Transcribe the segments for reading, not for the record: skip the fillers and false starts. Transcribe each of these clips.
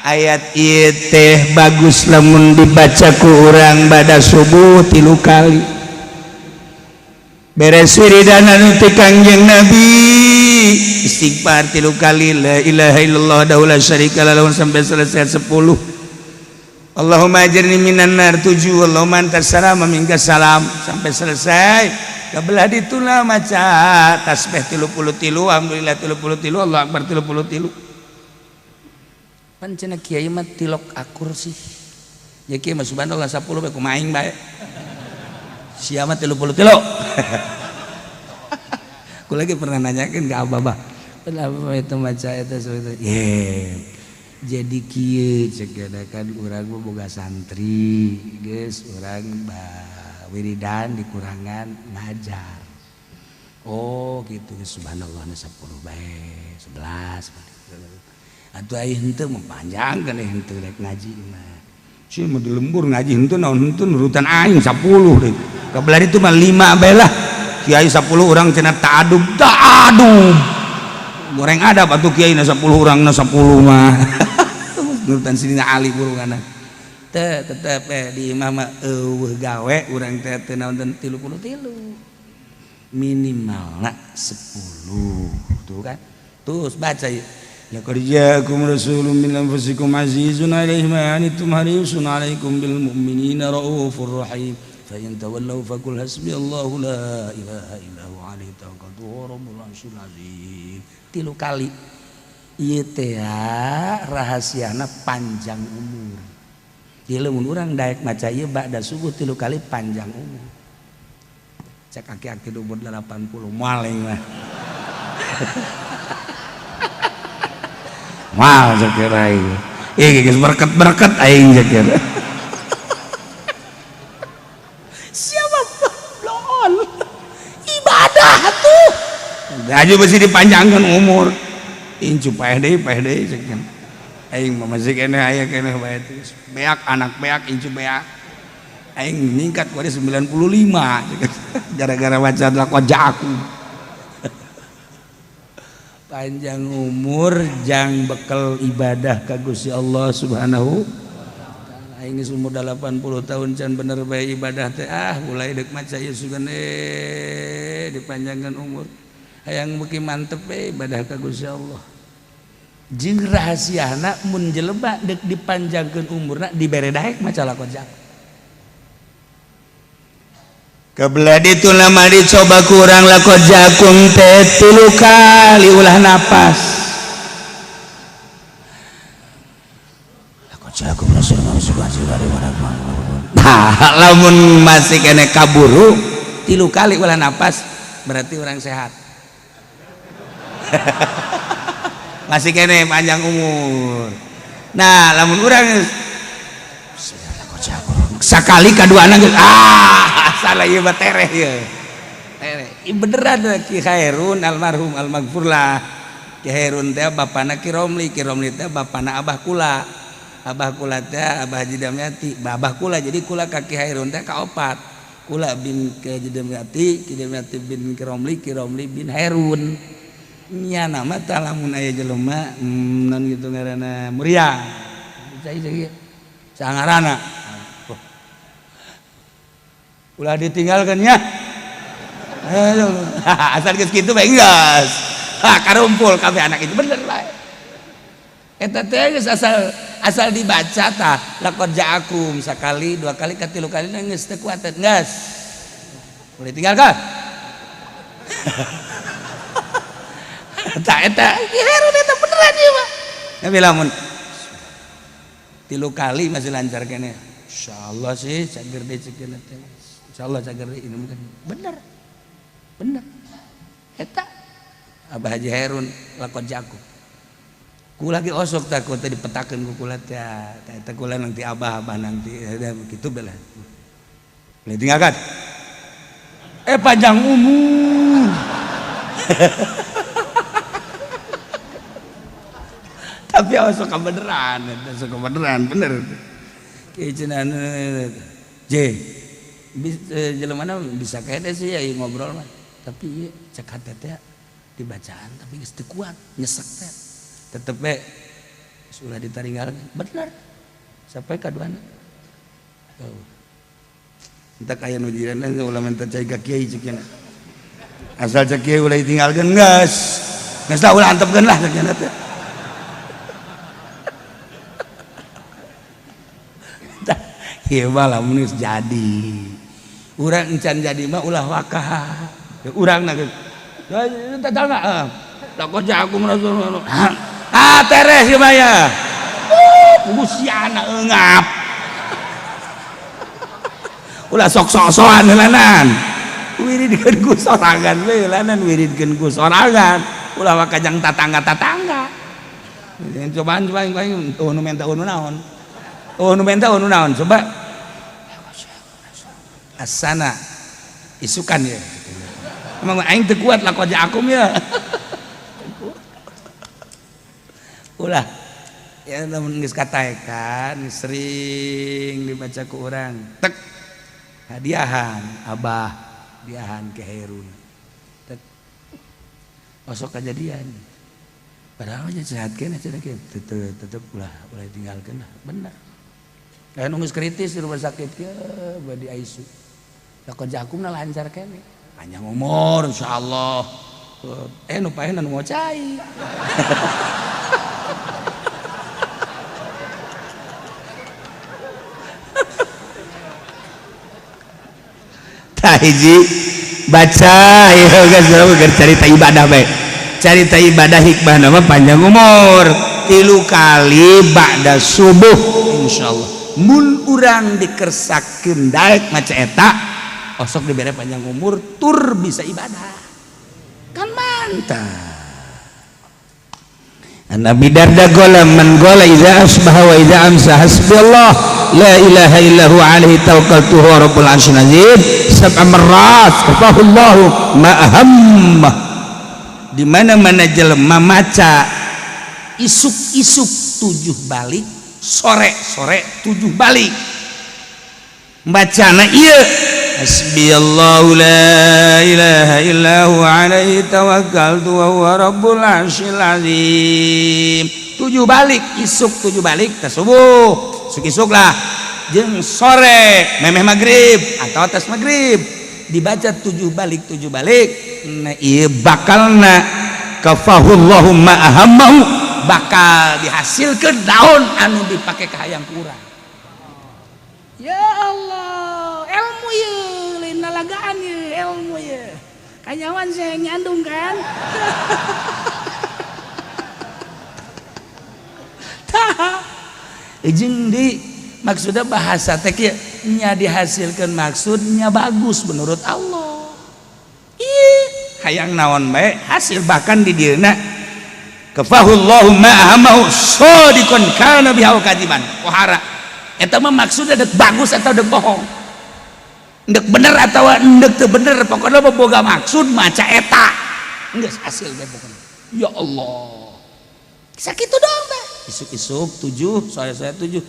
ayat ieu teh bagus lamun dibaca ku urang bada subuh 3 kali beres wiridan anu ti Kangjeng Nabi istighfar 3 kali la ilaha illallah wahdahu la syarika lahu sampai selesai 10 Allahumma ajirni minan nar 7 Allahumma antas salam wa minkas salam sampai selesai kabelah dituna maca tasbih 33 alhamdulillah 33 Allahu akbar 33 pan cenah kiai mah tilok akur sih ya kiai mah subhanallah 10 bae kumaha aing bae sia mah 33 ku lagi pernah nanyakeun ka abah kenapa itu maca eta seperti jadi kieu cek kan urang mah boga santri geus urang wiridan dikurangan ngajar oh gitu subhanallah 10 bae 11 atuh aya henteu mah panjangkeun henteu rek ngaji mah cie mah di lembur ngaji henteu naon henteu nurutan aing 10 deui kabelah itu mah 5 bae lah kiai 10 urang cenah ta'adub goreng adab atuh kiai na 10 urangna 10 mah nurutan sidina Ali burunganna teh tetep di imah mah eueuh gawe urang teh teu naon 33 minimalna 10 tuh kan terus baca laqad ja'akum rasulun min anfusikum azizun 'alaihi ma anittum harisun 'alaikum bil mu'minina raufur rahim fa in tawallaw faqul hasbiyallahu la ilaha illa huwa 'alaihi tawakkaltu wa rabbul 'arsyil 'azim 3 kali ieu teh rahasiana panjang umur. Ieu lamun urang daek maca ieu ba'da subuh 3 kali panjang umur. Cek aki-aki umur 80 maling mah. Mal zakir aing. Geus berket-berket aing zakir. Siapa belon? Ibadah tuh. Aja mesti dipanjangkan umur. Incu paeh deui cekeun aing mah masih keneh aya keneh bae teh beak anak beak incu beak aing ningkat ku 95 gara-gara baca laqad ja'akum panjang umur jang bekal ibadah ka Gusti Allah Subhanahu aing geus umur 80 tahun can bener bae ibadah teh mulai deuk maca ieu sugan dipanjangkan umur hayang beuki mantep ibadah ka Gusti Allah jeung rahasiana mun jelema deuk dipanjangkeun umurna dibere daek maca laqad ja'akum kabelah ditu lama dicoba kurang laqad ja'akum teh 3 kali ulah napas laqad ja'akum rasulun nah lamun masih kene kaburu 3 kali ulah napas berarti orang sehat masih kene panjang umur nah lamun urang sakali kaduana geus salah ieu mah tereh ieu tereh beneran Ki Khairun almarhum almaghfurlah Ki Khairun teh bapana Ki Romli teh bapana abah kula teh abah Haji Damyati abah kula jadi kula ka Ki Khairun teh kaopat kula bin Ki Haji Damyati bin Ki Romli bin Khairun nya nama tah lamun aya jelema non gitu ngaranna Muria cai kieu sangarana ulah ditinggalkeun nya asal geus kitu bae geus karumpul kabeh anak itu bener bae eta teh geus asal dibaca tah laqad ja'akum sakali 2 kali ka 3 kali geus teu kuat geus boleh tinggalkan tak eta Herun eta beneran ieu mah tapi lamun 3 kali masih lancar kene insyaallah sih cager deui cekeun teh insyaallah cager deui ini bener eta Abah Haji Herun laqad ja'akum kula ge osok takut teh dipetakeun ku kula teh eta kula nanti abah nanti kitu belah boleh tinggalkan panjang umur tapi sok kebenaran bener kieu cenah jelema bisa kene sih ya ngobrol mah tapi cek hate teh dibacaan tapi geus teu kuat nyesek teh tetep we Sudah ditaringgal bener sampai kaduana entah kaya nu jiranna ulah minta cai ka kiai cek cenah asal cek kiai ulah ditinggalkeun geus lah ulah antepkeun lah cek cenah teh ieu mah lamun geus jadi urang encan jadi mah ulah wakah urangna geus tah enggak lakon jagung rasul teres ieu mah ya busiana eungap ulah sok-sokan heulanan wiridkeun ku sorangan we heulanan wiridkeun ku sorangan ulah wakajang tatangga-tatangga cobaan nu menta naon nu menta naon coba asana isukan ya emang aing teu kuat lakon akum ya ulah ya namun geus kataekan sering dibaca ku urang tek hadiahan abah hadiahan ke Herun tek osok kejadian padahal aja sehatkeun cenah kieu tetep ulah tinggalkeun bener aya nu geus kritis di rumah sakit ya badi ICU lakon jakumna lancar keneh panjang umur insyaallah nu paehna nu ngocai hiji baca ya guys cerita ibadah baik cerita ibadah hikmah nama panjang umur 3 kali ba'da subuh insyaallah mun urang dikersakeun daek maca eta osok dibere panjang umur tur bisa ibadah kan mantap Nabi Darda gola man gola idza asbaha wa idza amsa hasbiyallah la ilaha illahu alaihi tawakkaltu wa rabbul arsyil azim sab'a marrat kafahullahu ma ahamma di mana-mana jelema maca isuk-isuk 7 balik sore-sore 7 balik bacana ieu hasbiyallahu la ilaha illahu alaihi tawakkaltu wa huwa rabbul arsyil azim 7 balik isuk 7 balik teh subuh isuk lah jeung sore memeh maghrib atau atas maghrib dibaca 7 balik nah ieu bakalna kafahullahu ma ahammahu bakal dihasilkeun daun anu dipake ka hayang kurang ya Allah ilmu ye lain nalagaan ye ilmu ye kanyawan saya nyandung kan jeung di maksudnya bahasa teh kieu nya dihasilkeun maksudnya bagus menurut Allah hayang naon bae hasil bahkan di dieuna kafahullahu ma ahamahu shadiqan kana biha kadiban pohara eta mah maksudna dek bagus atau dek bohong dek bener atau dek teu bener pokokna boga maksud maca eta geus hasil bae pokona ya Allah sakitu doang teh isuk-isuk 7 sore-sore 7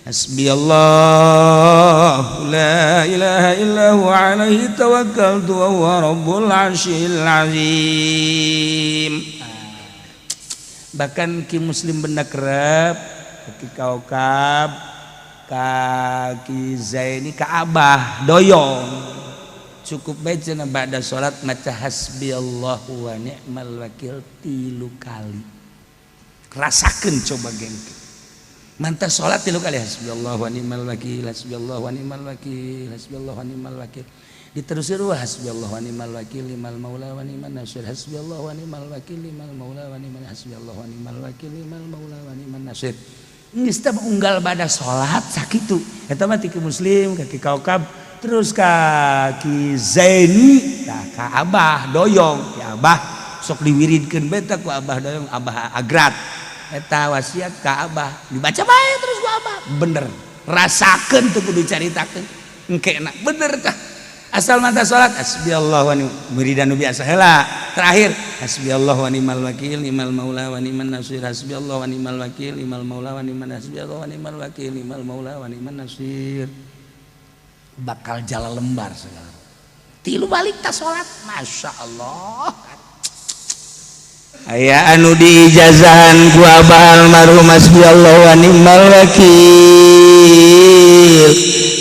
hasbiyallahu la ilaha illahu alaihi tawakkaltu wa huwa rabbul arsyil azim bahkan ki muslim benda kerep ki kaukab kaki zaini ka abah doyong cukup baca na ba'da salat maca hasbiyallahu wa ni'mal wakil 3 kali rasakeun coba gengke mantap salat 3 kali hasbiyallahu wa ni'mal wakil hasbiyallahu wa ni'mal wakil hasbiyallahu wa ni'mal wakil diterusir wa hasbiyallahu wa ni'mal wakil limal maula wa ni'man nasir hasbiyallahu wa ni'mal wakil limal maula wa ni'man hasbiyallahu wa ni'mal wakil limal maula wa ni'man nasir geus teh unggal bada salat sakitu eta mah ti muslim kaki kaukab terus kaki zaini tah ka abah doyong ya abah sok diwiridkeun beta ku abah doyong abah agrat eta wasiat ka abah dibaca bae terus ku abah bener rasakeun teu kudu caritakeun engkena bener tah asal mata salat hasbiyallahu wa ni'mal muridan nu biasa heula terakhir hasbiyallahu wa ni'mal wakil ni'mal maula wa ni'man nasir hasbiyallahu wa ni'mal wakil ni'mal maula wa ni'man hasbiyallahu wa ni'mal wakil ni'mal maula wa ni'man nasir bakal jala lembar segala 3 balik ta salat masyaallah aya anu diijazahan ku abah almarhum hasbiyallahu wa ni'mal wakil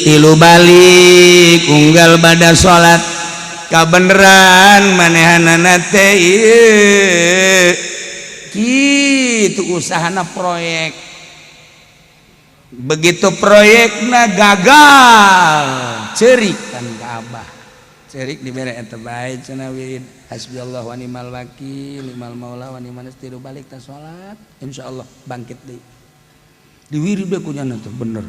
tilu balik unggal bada salat kabeneran manehanana teh kitu usahana proyek begitu proyekna gagal cerik kan ka abah cerik dibere eta bae cenah wirid hasbiyallahu wa ni'mal wakil ni'mal maula wa ni'man nasir balik ta salat insyaallah bangkit deui diwirid bae kunyana teh bener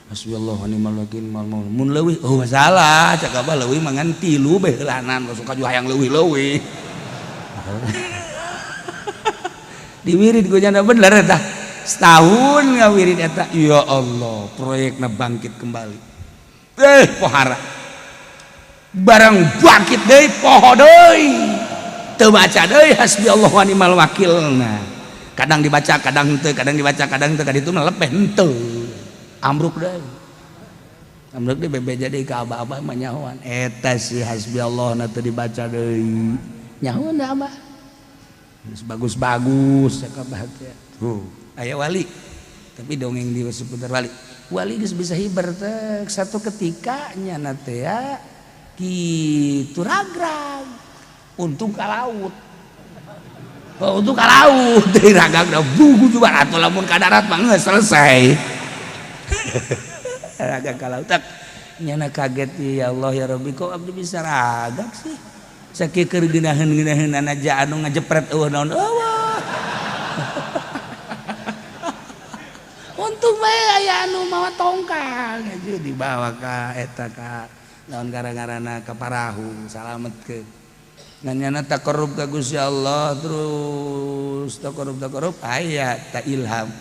hasbiyallahu wa ni'mal wakil ni'mal maula mun leuwih oh masalah cak abah leuwih mangan tilu bae heulanan suka ju hayang leuwih-leuwih diwirid kunyana bener eta setahun ngawirid eta ya Allah proyekna bangkit kembali pohara barang bangkit deui poho deui teu maca deui hasbiyallahu wa ni'mal wakil nah kadang dibaca kadang henteu kadang dibaca kadang henteu kaditu mah lepeh henteu ambruk deui bebeja deui ka abah-abah mah nyahoan eta si hasbiyallahu na teu dibaca deui nyahoan da abah bagus-bagus cak abah teh aya wali tapi dongeng di seputar wali geus bisa hibar teh satu ketika nyana teh ya kitu ragrag untung ka laut untung ka laut dari ragrag da bugu juga atuh lamun ka darat mah geus selesai ragrag ka laut tak nyana kaget ya Allah ya Rabbi kok abdi bisa ragrag sih sakieu keur geunaheun-geunaheunana aja anu ngajepret eueuh naon eueuh untung bae aya anu mawa tongkang aja dibawa ka eta ka naon gara-garana ka parahu salametkeun nganyana taqarrub ka Gusti Allah terus taqarrub aya ta ilham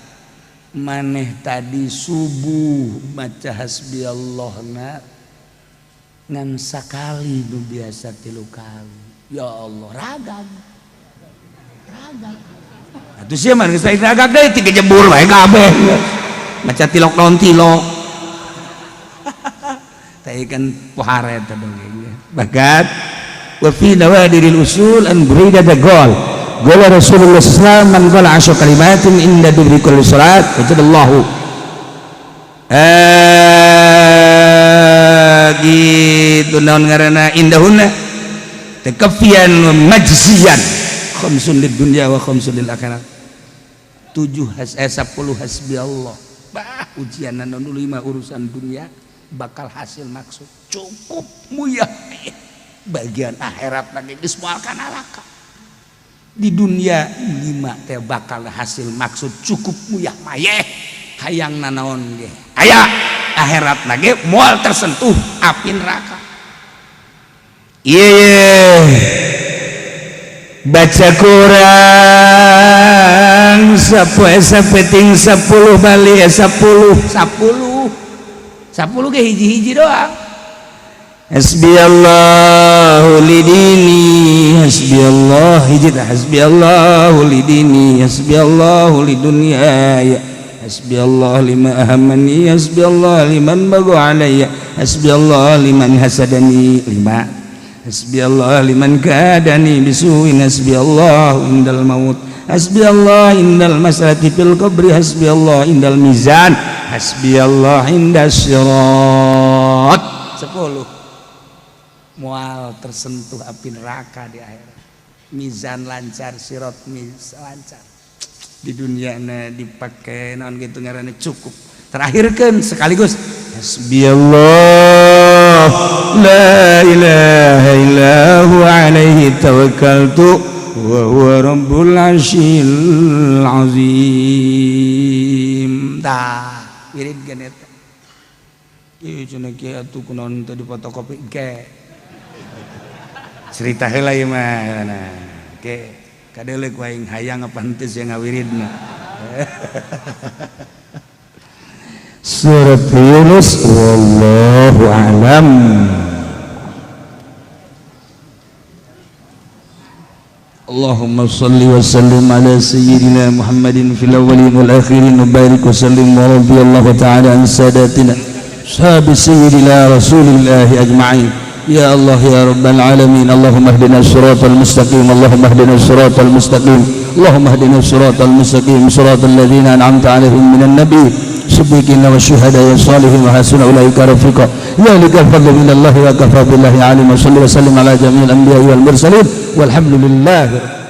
maneh tadi subuh maca hasbiyallahna ngan sakali nu biasa 3 kali ya Allah ragag atuh sia mah geus ragag deui ti kejebur wae kabeh maca tilok naon tilok teh kan pohara eta dongengnya bagat wa fi nawadiril usul an burida da gol Rasulullah sallallahu alaihi wasallam man qala 10 kalimatin inda dubri kulli salat wajadallahu gitu naon ngaranna indahuna takafian majziyan khamsun lid dunya wa khamsun lil akhirat 10 hasbiyallah bah ujian anu 5 urusan dunia bakal hasil maksud cukup muyah bagian akhirat lagi geus moal kana neraka di dunia 5 teh bakal hasil maksud cukup muyah mayeh hayang nanaon ge aya akhirat lagi moal tersentuh api neraka ieu baca Quran sapoe sapeting 10 bali 10 ge hiji-hiji doang hasbiyallahu lidini hasbiyallah hiji hasbiyallahu lidini hasbiyallahu lidunya hasbiyallah lima ahamani hasbiyallah liman bagu alayya hasbiyallah liman hasadani 5 hasbiyallah liman kadani bisuin hasbiyallah indal maut hasbiyallah indal masalati fil qabri hasbiyallah indal mizan hasbiyallah indas sirat 10 mual tersentuh api neraka di akhirat mizan lancar sirat lancar di dunia dipakai naon gitu ngaranna cukup terakhirkeun sekaligus hasbiyallah la ilaha illahu alaihi tawakkaltu wa huwa rabbul arsyil azim tah wirid genet ieu cenah kieu atuh kunaon teh difotokopi ge cerita heula ieu mah nah ge kadeulek wae hayang apa henteu sia ngawiridna Surat Yunus wallahu a'lam. Allahumma salli wa sallim ala sayyidina Muhammadin fil awwalin wal akhirin wa barik wa sallim wa radiyallahu ta'ala an sadatina sahabi sayyidina Rasulillah ajma'in ya Allah ya rabbal alamin. Allahumma ihdinas siratal mustaqim, Allahumma ihdinas siratal mustaqim, Allahumma ihdinas siratal mustaqim, siratal ladzina an'amta 'alaihim minan nabiyyin siddiqina wasyuhada'i wassalihin wa hasuna ulaika rafiqa. Dzalikal fadlu minallahi wa kafaa billahi 'aliman. Shalli wa sallim ala jami'il anbiya'i wal mursalin walhamdulillahi